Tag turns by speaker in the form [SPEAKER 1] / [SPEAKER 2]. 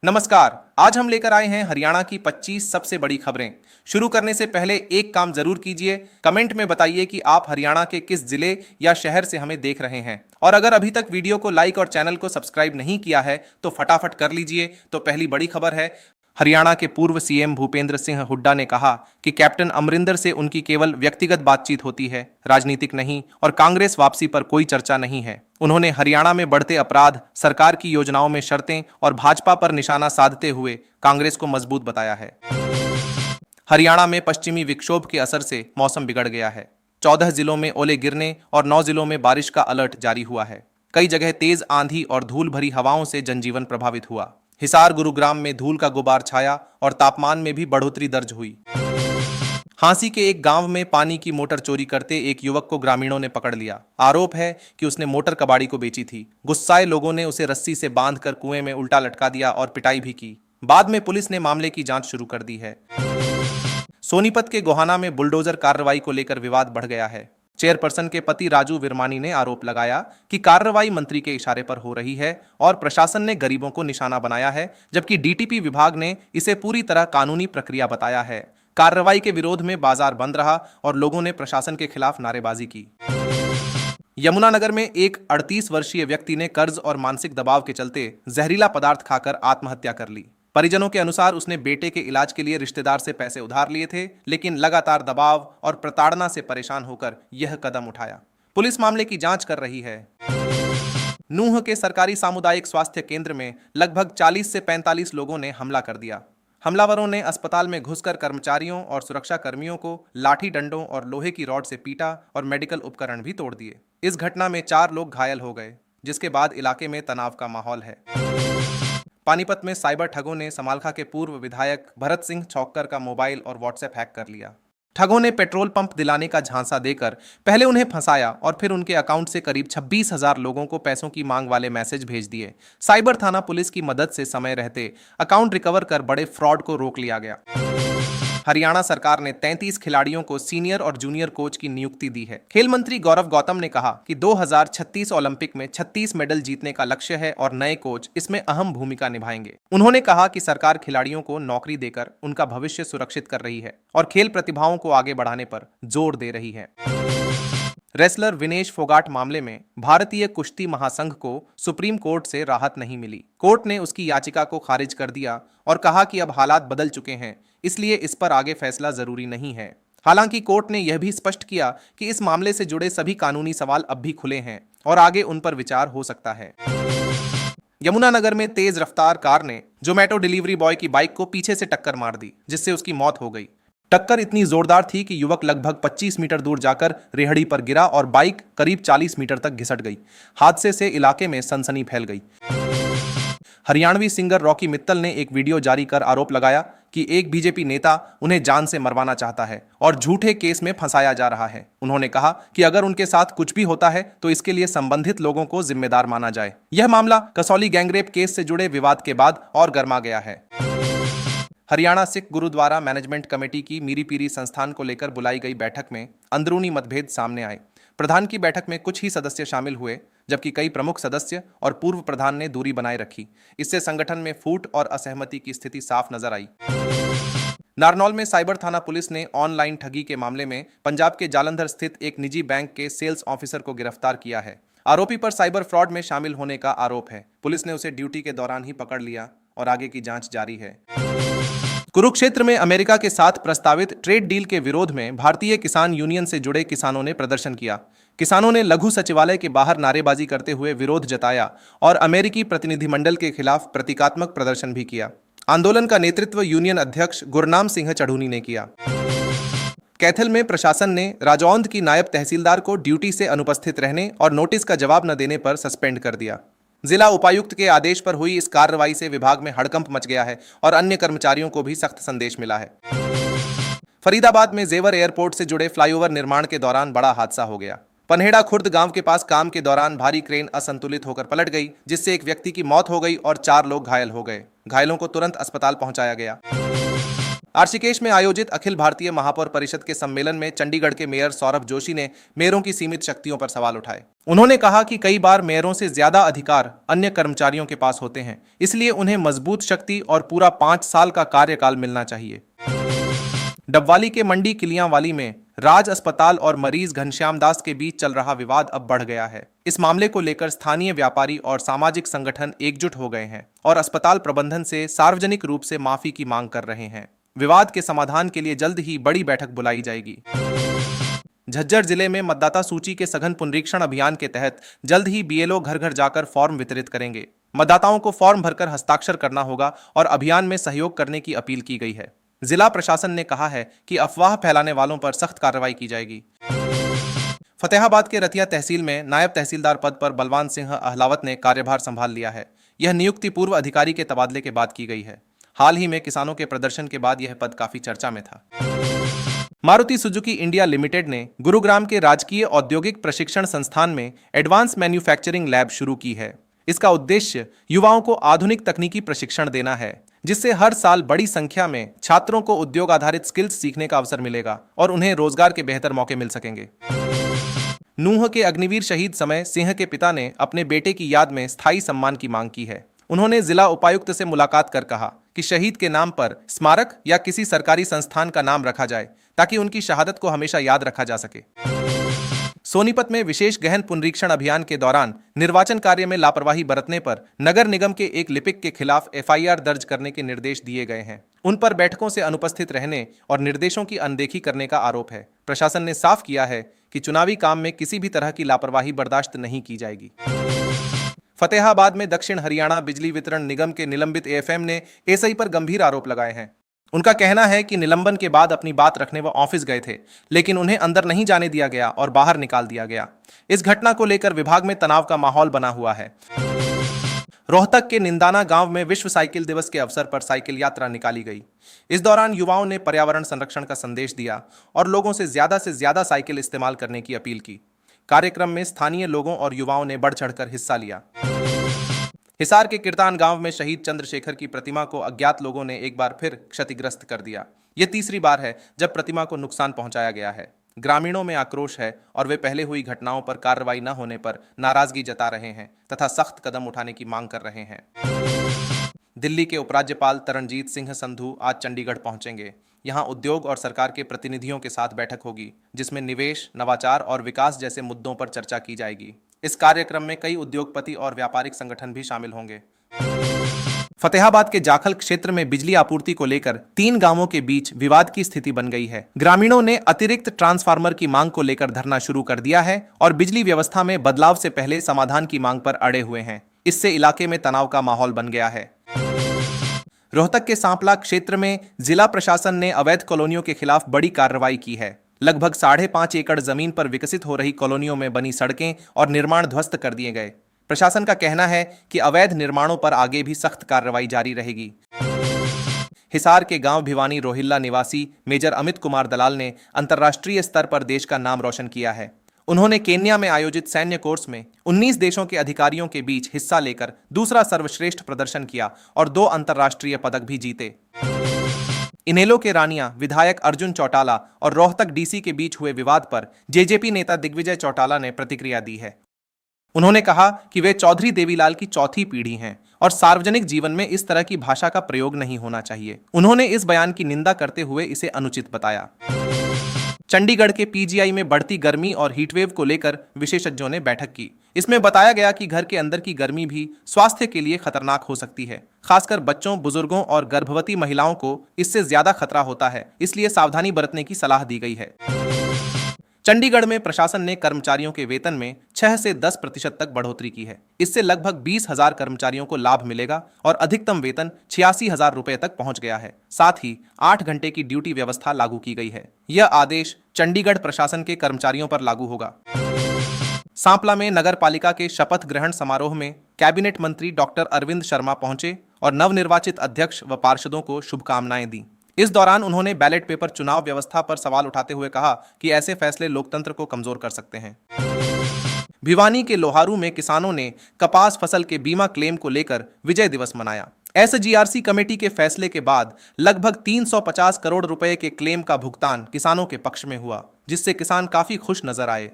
[SPEAKER 1] नमस्कार। आज हम लेकर आए हैं हरियाणा की 25 सबसे बड़ी खबरें। शुरू करने से पहले एक काम जरूर कीजिए, कमेंट में बताइए कि आप हरियाणा के किस जिले या शहर से हमें देख रहे हैं। और अगर अभी तक वीडियो को लाइक और चैनल को सब्सक्राइब नहीं किया है तो फटाफट कर लीजिए। तो पहली बड़ी खबर है, हरियाणा के पूर्व सीएम भूपेंद्र सिंह हुड्डा ने कहा कि कैप्टन अमरिंदर से उनकी केवल व्यक्तिगत बातचीत होती है, राजनीतिक नहीं, और कांग्रेस वापसी पर कोई चर्चा नहीं है। उन्होंने हरियाणा में बढ़ते अपराध, सरकार की योजनाओं में शर्तें और भाजपा पर निशाना साधते हुए कांग्रेस को मजबूत बताया है। हरियाणा में पश्चिमी विक्षोभ के असर से मौसम बिगड़ गया है। 14 जिलों में ओले गिरने और 9 जिलों में बारिश का अलर्ट जारी हुआ है। कई जगह तेज आंधी और धूल भरी हवाओं से जनजीवन प्रभावित हुआ। हिसार, गुरुग्राम में धूल का गुबार छाया और तापमान में भी बढ़ोतरी दर्ज हुई। हांसी के एक गांव में पानी की मोटर चोरी करते एक युवक को ग्रामीणों ने पकड़ लिया। आरोप है कि उसने मोटर कबाड़ी को बेची थी। गुस्साए लोगों ने उसे रस्सी से बांधकर कुएं में उल्टा लटका दिया और पिटाई भी की। बाद में पुलिस ने मामले की जांच शुरू कर दी है। सोनीपत के गोहाना में बुलडोजर कार्रवाई को लेकर विवाद बढ़ गया है। चेयरपर्सन के पति राजू विरमानी ने आरोप लगाया कि कार्रवाई मंत्री के इशारे पर हो रही है और प्रशासन ने गरीबों को निशाना बनाया है, जबकि डीटीपी विभाग ने इसे पूरी तरह कानूनी प्रक्रिया बताया है। कार्रवाई के विरोध में बाजार बंद रहा और लोगों ने प्रशासन के खिलाफ नारेबाजी की। यमुनानगर में एक 38 वर्षीय व्यक्ति ने कर्ज और मानसिक दबाव के चलते जहरीला पदार्थ खाकर आत्महत्या कर ली। परिजनों के अनुसार उसने बेटे के इलाज के लिए रिश्तेदार से पैसे उधार लिए थे, लेकिन लगातार दबाव और प्रताड़ना से परेशान होकर यह कदम उठाया। पुलिस मामले की जांच कर रही है। नूंह के सरकारी सामुदायिक स्वास्थ्य केंद्र में लगभग 40 से 45 लोगों ने हमला कर दिया। हमलावरों ने अस्पताल में घुसकर कर्मचारियों और सुरक्षा कर्मियों को लाठी डंडों और लोहे की रॉड से पीटा और मेडिकल उपकरण भी तोड़ दिए। इस घटना में 4 लोग घायल हो गए, जिसके बाद इलाके में तनाव का माहौल है। पानीपत में साइबर ठगों ने समालखा के पूर्व विधायक भरत सिंह छौक्कर का मोबाइल और व्हाट्सएप हैक कर लिया। ठगों ने पेट्रोल पंप दिलाने का झांसा देकर पहले उन्हें फंसाया और फिर उनके अकाउंट से करीब 26,000 लोगों को पैसों की मांग वाले मैसेज भेज दिए। साइबर थाना पुलिस की मदद से समय रहते अकाउंट रिकवर कर बड़े फ्रॉड को रोक लिया गया। हरियाणा सरकार ने 33 खिलाड़ियों को सीनियर और जूनियर कोच की नियुक्ति दी है। खेल मंत्री गौरव गौतम ने कहा कि 2036 ओलंपिक में 36 मेडल जीतने का लक्ष्य है और नए कोच इसमें अहम भूमिका निभाएंगे। उन्होंने कहा कि सरकार खिलाड़ियों को नौकरी देकर उनका भविष्य सुरक्षित कर रही है और खेल प्रतिभाओं को आगे बढ़ाने पर जोर दे रही है। रेसलर विनेश फोगाट मामले में भारतीय कुश्ती महासंघ को सुप्रीम कोर्ट से राहत नहीं मिली। कोर्ट ने उसकी याचिका को खारिज कर दिया और कहा कि अब हालात बदल चुके हैं, इसलिए इस पर आगे फैसला जरूरी नहीं है। हालांकि कोर्ट ने यह भी स्पष्ट किया कि इस मामले से जुड़े सभी कानूनी सवाल अब भी खुले हैं और आगे उन पर विचार हो सकता है। यमुनानगर में तेज रफ्तार कार ने जोमेटो डिलीवरी बॉय की बाइक को पीछे से टक्कर मार दी, जिससे उसकी मौत हो गई। टक्कर इतनी जोरदार थी कि युवक लगभग 25 मीटर दूर जाकर रेहड़ी पर गिरा और बाइक करीब 40 मीटर तक घिसट गई। हादसे से इलाके में सनसनी फैल गई। हरियाणवी सिंगर रॉकी मित्तल ने एक वीडियो जारी कर आरोप लगाया कि एक बीजेपी नेता उन्हें जान से मरवाना चाहता है और झूठे केस में फंसाया जा रहा है। उन्होंने कहा कि अगर उनके साथ कुछ भी होता है तो इसके लिए संबंधित लोगों को जिम्मेदार माना जाए। यह मामला कसौली गैंगरेप केस से जुड़े विवाद के बाद और गर्मा गया है। हरियाणा सिख गुरुद्वारा मैनेजमेंट कमेटी की मीरी पीरी संस्थान को लेकर बुलाई गई बैठक में अंदरूनी मतभेद सामने आए। प्रधान की बैठक में कुछ ही सदस्य शामिल हुए, जबकि कई प्रमुख सदस्य और पूर्व प्रधान ने दूरी बनाए रखी। इससे संगठन में फूट और असहमति की स्थिति साफ नजर आई। नारनौल में साइबर थाना पुलिस ने ऑनलाइन ठगी के मामले में पंजाब के जालंधर स्थित एक निजी बैंक के सेल्स ऑफिसर को गिरफ्तार किया है। आरोपी पर साइबर फ्रॉड में शामिल होने का आरोप है। पुलिस ने उसे ड्यूटी के दौरान ही पकड़ लिया और आगे की जांच जारी है। कुरुक्षेत्र में अमेरिका के साथ प्रस्तावित ट्रेड डील के विरोध में भारतीय किसान यूनियन से जुड़े किसानों ने प्रदर्शन किया। किसानों ने लघु सचिवालय के बाहर नारेबाजी करते हुए विरोध जताया और अमेरिकी प्रतिनिधिमंडल के खिलाफ प्रतीकात्मक प्रदर्शन भी किया। आंदोलन का नेतृत्व यूनियन अध्यक्ष गुरनाम सिंह चढ़ूनी ने किया। कैथल में प्रशासन ने राजौंद की नायब तहसीलदार को ड्यूटी से अनुपस्थित रहने और नोटिस का जवाब न देने पर सस्पेंड कर दिया। जिला उपायुक्त के आदेश पर हुई इस कार्रवाई से विभाग में हड़कंप मच गया है और अन्य कर्मचारियों को भी सख्त संदेश मिला है। फरीदाबाद में जेवर एयरपोर्ट से जुड़े फ्लाईओवर निर्माण के दौरान बड़ा हादसा हो गया। पनहेड़ा खुर्द गांव के पास काम के दौरान भारी क्रेन असंतुलित होकर पलट गई, जिससे एक व्यक्ति की मौत हो गई और 4 लोग घायल हो गए। घायलों को तुरंत अस्पताल पहुंचाया गया। ऋषिकेश में आयोजित अखिल भारतीय महापौर परिषद के सम्मेलन में चंडीगढ़ के मेयर सौरभ जोशी ने मेयरों की सीमित शक्तियों पर सवाल उठाए। उन्होंने कहा कि कई बार मेयरों से ज्यादा अधिकार अन्य कर्मचारियों के पास होते हैं, इसलिए उन्हें मजबूत शक्ति और पूरा 5 साल का कार्यकाल मिलना चाहिए। डबवाली के मंडी किलियांवाली में राज अस्पताल और मरीज घनश्याम दास के बीच चल रहा विवाद अब बढ़ गया है। इस मामले को लेकर स्थानीय व्यापारी और सामाजिक संगठन एकजुट हो गए हैं और अस्पताल प्रबंधन से सार्वजनिक रूप से माफी की मांग कर रहे हैं। विवाद के समाधान के लिए जल्द ही बड़ी बैठक बुलाई जाएगी। झज्जर जिले में मतदाता सूची के सघन पुनरीक्षण अभियान के तहत जल्द ही बीएलओ घर घर जाकर फॉर्म वितरित करेंगे। मतदाताओं को फॉर्म भरकर हस्ताक्षर करना होगा और अभियान में सहयोग करने की अपील की गई है। जिला प्रशासन ने कहा है कि अफवाह फैलाने वालों पर सख्त कार्रवाई की जाएगी। फतेहाबाद के रतिया तहसील में नायब तहसीलदार पद पर बलवान सिंह अहलावत ने कार्यभार संभाल लिया है। यह नियुक्ति पूर्व अधिकारी के तबादले के बाद की गई है। हाल ही में किसानों के प्रदर्शन के बाद यह पद काफी चर्चा में था। मारुति सुजुकी इंडिया लिमिटेड ने गुरुग्राम के राजकीय औद्योगिक प्रशिक्षण संस्थान में एडवांस मैन्युफैक्चरिंग लैब शुरू की है। इसका उद्देश्य युवाओं को आधुनिक तकनीकी प्रशिक्षण देना है, जिससे हर साल बड़ी संख्या में छात्रों को उद्योग आधारित स्किल्स सीखने का अवसर मिलेगा और उन्हें रोजगार के बेहतर मौके मिल सकेंगे। नूंह के अग्निवीर शहीद समय सिंह के पिता ने अपने बेटे की याद में स्थायी सम्मान की मांग की है। उन्होंने जिला उपायुक्त से मुलाकात कर कहा कि शहीद के नाम पर स्मारक या किसी सरकारी संस्थान का नाम रखा जाए ताकि उनकी शहादत को हमेशा याद रखा जा सके। सोनीपत में विशेष गहन पुनरीक्षण अभियान के दौरान निर्वाचन कार्य में लापरवाही बरतने पर नगर निगम के एक लिपिक के खिलाफ एफआईआर दर्ज करने के निर्देश दिए गए हैं। उन पर बैठकों से अनुपस्थित रहने और निर्देशों की अनदेखी करने का आरोप है। प्रशासन ने साफ किया है कि चुनावी काम में किसी भी तरह की लापरवाही बर्दाश्त नहीं की जाएगी। फतेहाबाद में दक्षिण हरियाणा बिजली वितरण निगम के निलंबित एएफएम ने एसआई पर गंभीर आरोप लगाए हैं। उनका कहना है कि निलंबन के बाद अपनी बात रखने वो ऑफिस गए थे, लेकिन उन्हें अंदर नहीं जाने दिया गया और बाहर निकाल दिया गया। इस घटना को लेकर विभाग में तनाव का माहौल बना हुआ है। रोहतक के निंदाना गांव में विश्व साइकिल दिवस के अवसर पर साइकिल यात्रा निकाली गई। इस दौरान युवाओं ने पर्यावरण संरक्षण का संदेश दिया और लोगों से ज्यादा साइकिल इस्तेमाल करने की अपील की। कार्यक्रम में स्थानीय लोगों और युवाओं ने बढ़ चढ़कर हिस्सा लिया। हिसार के किरतान गांव में शहीद चंद्रशेखर की प्रतिमा को अज्ञात लोगों ने एक बार फिर क्षतिग्रस्त कर दिया। यह तीसरी बार है जब प्रतिमा को नुकसान पहुंचाया गया है। ग्रामीणों में आक्रोश है और वे पहले हुई घटनाओं पर कार्रवाई न होने पर नाराजगी जता रहे हैं तथा सख्त कदम उठाने की मांग कर रहे हैं। दिल्ली के उपराज्यपाल तरणजीत सिंह संधू आज चंडीगढ़ पहुंचेंगे। यहां उद्योग और सरकार के प्रतिनिधियों के साथ बैठक होगी, जिसमें निवेश, नवाचार और विकास जैसे मुद्दों पर चर्चा की जाएगी। इस कार्यक्रम में कई उद्योगपति और व्यापारिक संगठन भी शामिल होंगे। फतेहाबाद के जाखल क्षेत्र में बिजली आपूर्ति को लेकर 3 गांवों के बीच विवाद की स्थिति बन गई है। ग्रामीणों ने अतिरिक्त ट्रांसफार्मर की मांग को लेकर धरना शुरू कर दिया है और बिजली व्यवस्था में बदलाव से पहले समाधान की मांग पर अड़े हुए हैं। इससे इलाके में तनाव का माहौल बन गया है। रोहतक के सांपला क्षेत्र में जिला प्रशासन ने अवैध कॉलोनियों के खिलाफ बड़ी कार्रवाई की है। लगभग 5.5 एकड़ जमीन पर विकसित हो रही कॉलोनियों में बनी सड़कें और निर्माण ध्वस्त कर दिए गए। प्रशासन का कहना है कि अवैध निर्माणों पर आगे भी सख्त कार्रवाई जारी रहेगी। हिसार के गांव भिवानी रोहिल्ला निवासी मेजर अमित कुमार दलाल ने अंतर्राष्ट्रीय स्तर पर देश का नाम रोशन किया है। उन्होंने केन्या में आयोजित सैन्य कोर्स में 19 देशों के अधिकारियों के बीच हिस्सा लेकर दूसरा सर्वश्रेष्ठ प्रदर्शन किया और 2 अंतर्राष्ट्रीय पदक भी जीते। इनेलो के रानिया विधायक अर्जुन चौटाला और रोहतक डीसी के बीच हुए विवाद पर जेजेपी नेता दिग्विजय चौटाला ने प्रतिक्रिया दी है। उन्होंने कहा कि वे चौधरी देवीलाल की चौथी पीढ़ी हैं और सार्वजनिक जीवन में इस तरह की भाषा का प्रयोग नहीं होना चाहिए। उन्होंने इस बयान की निंदा करते हुए इसे अनुचित बताया। चंडीगढ़ के पीजीआई में बढ़ती गर्मी और हीटवेव को लेकर विशेषज्ञों ने बैठक की। इसमें बताया गया कि घर के अंदर की गर्मी भी स्वास्थ्य के लिए खतरनाक हो सकती है। खासकर बच्चों, बुजुर्गों और गर्भवती महिलाओं को इससे ज्यादा खतरा होता है, इसलिए सावधानी बरतने की सलाह दी गई है। चंडीगढ़ में प्रशासन ने कर्मचारियों के वेतन में 6 से 10% तक बढ़ोतरी की है। इससे लगभग 20,000 कर्मचारियों को लाभ मिलेगा और अधिकतम वेतन 86,000 रुपए तक पहुंच गया है। साथ ही 8 घंटे की ड्यूटी व्यवस्था लागू की गई है। यह आदेश चंडीगढ़ प्रशासन के कर्मचारियों पर लागू होगा। सांपला में नगर पालिका के शपथ ग्रहण समारोह में कैबिनेट मंत्री डॉक्टर अरविंद शर्मा पहुंचे और नवनिर्वाचित अध्यक्ष व पार्षदों को शुभकामनाएं दी। इस दौरान उन्होंने बैलेट पेपर चुनाव व्यवस्था पर सवाल उठाते हुए कहा कि ऐसे फैसले लोकतंत्र को कमजोर कर सकते हैं। भिवानी के लोहारू में किसानों ने कपास फसल के बीमा क्लेम को लेकर विजय दिवस मनाया। एसजीआरसी कमेटी के फैसले के बाद लगभग 350 करोड़ रुपए के क्लेम का भुगतान किसानों के पक्ष में हुआ, जिससे किसान काफी खुश नजर आए।